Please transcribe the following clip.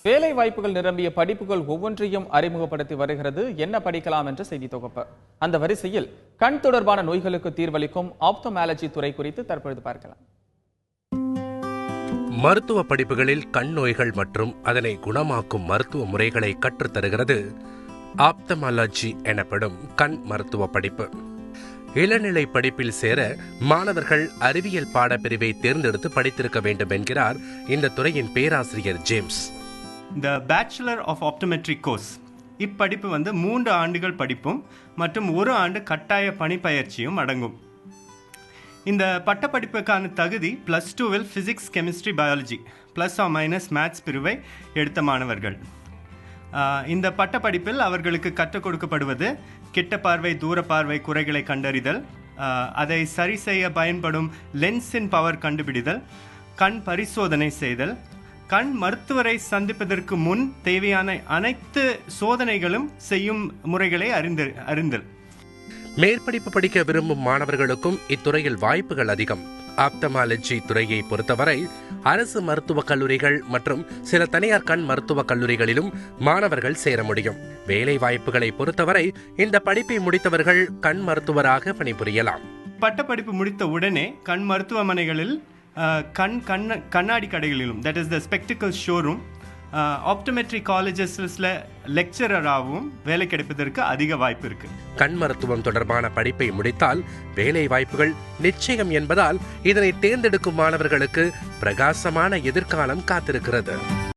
வேலை வாய்ப்புகள் நிரம்பிய படிப்புகள் ஒவ்வொன்றையும் அறிமுகப்படுத்தி வருகிறது என்ன படிக்கலாம் என்ற செய்தி தொகுப்பு. அந்த வரிசையில் கண் தொடர்பான நோய்களுக்கு தீர்வளிக்கும் ஆப்தமாலஜி துறை குறித்து தற்பொழுது பார்க்கலாம். மருத்துவ படிப்புகளில் கண் நோய்கள் மற்றும் அதனை குணமாக்கும் மருத்துவ முறைகளை கற்றுத்தருகிறது ஆப்தமாலஜி எனப்படும் கண் மருத்துவ படிப்பு. இளநிலை படிப்பில் சேர மாணவர்கள் அறிவியல் பாடப்பிரிவை தேர்ந்தெடுத்து படித்திருக்க வேண்டும் என்கிறார் இந்த துறையின் பேராசிரியர் ஜேம்ஸ். இந்த பேச்சுலர் ஆஃப் ஆப்டோமெட்ரி கோர்ஸ் இப்படிப்பு 3 ஆண்டுகள் படிப்பும் மற்றும் 1 ஆண்டு கட்டாய பணிப்பயிற்சியும் அடங்கும். இந்த பட்டப்படிப்புக்கான தகுதி +2 physics, chemistry, biology +or- maths பிரிவை எடுத்த மாணவர்கள். இந்த பட்டப்படிப்பில் அவர்களுக்கு கற்றுக் கொடுக்கப்படுவது கிட்ட பார்வை, தூர பார்வை குறைகளை கண்டறிதல், அதை சரி செய்ய பயன்படும் லென்ஸின் பவர் கண்டுபிடித்தல், கண் பரிசோதனை செய்தல், கண் மருத்துவரை சந்திப்பதற்கு முன் தேவையான அனைத்து சோதனைகளும் செய்யும் முறைகளை அறிந்தல். மேற்படிப்பு படிக்க விரும்பும் மாணவர்களுக்கும் இத்துறையில் வாய்ப்புகள் அதிகம். ஆப்தமாலஜி துறையை பொறுத்தவரை அரசு மருத்துவக் கல்லூரிகள் மற்றும் சில தனியார் கண் மருத்துவக் கல்லூரிகளிலும் மாணவர்கள் சேர முடியும். வேலை வாய்ப்புகளை பொறுத்தவரை இந்த படிப்பை முடித்தவர்கள் கண் மருத்துவராக பணிபுரியலாம். பட்டப்படிப்பு முடித்த உடனே கண் மருத்துவமனைகளில் கண்ணாடி கடைகளிலும், that is the spectacle showroom, optometry காலேஜஸ்ல லெக்சரராகவும் வேலை கிடைப்பதற்கு அதிக வாய்ப்பு இருக்கு. கண் மருத்துவம் தொடர்பான படிப்பை முடித்தால் வேலை வாய்ப்புகள் நிச்சயம் என்பதால் இதனை தேர்ந்தெடுக்கும் மாணவர்களுக்கு பிரகாசமான எதிர்காலம் காத்திருக்கிறது.